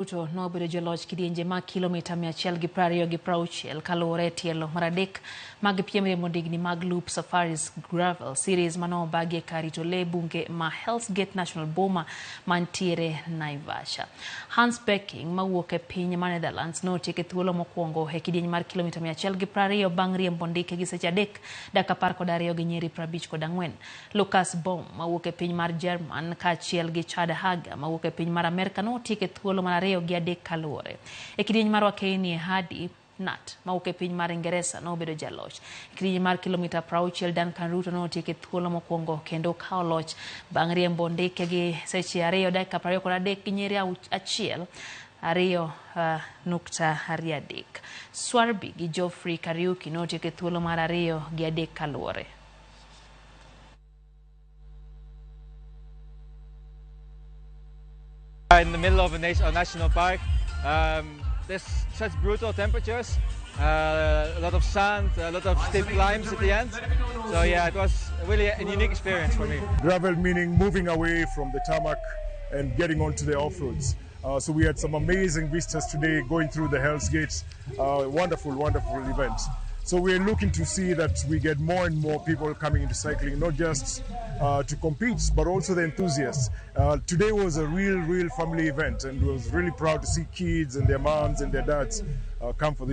Ruto nobedo jaloch kidienje mag kilomita 120 kaluwore tielo mar adek mag piem riembo ndigni mag Loop Safaris Gravel Series manobagie kar rito lee bunge ma Hell's Gate National Boma mantiere Naivasha. Hans Beckings mawuok e piny Netherlands notieko thuolo mokwongo e kidieny mar kilomita 120 bang' riembo ndike gi seche 3 dakika 12 gi nyiri 54. Lucas Baum mawuok e piny mar German kaachiel gi Chad Haga mawuok e piny mar Amerka notieko thuolo mar 2 gi 3 kaluwore. E kidieny mar Wakeni Hadi Nat mawuok e piny mar Ingresa nobedo jaloch. E kidieny mar kilomita 60 Duncan Ruto notieko thuolo mokwongo kendo kawo loch bang' riembo ndike gi seche 2 dakika 23 gi nyiri 1 2.23. Swarby gi Geoffrey Kariuki notieko thuolo mar 2 gi 3 kaluwore. In the middle of a national park, there's such brutal temperatures, a lot of sand, a lot of steep climbs at the end. So yeah, it was really a unique experience for me. Gravel meaning moving away from the tarmac and getting onto the off-roads. So we had some amazing vistas today going through the Hell's Gate. Wonderful, wonderful event. So we're looking to see that we get more and more people coming into cycling, not just to compete, but also the enthusiasts. Today was a real family event, and we was really proud to see kids and their moms and their dads come for this.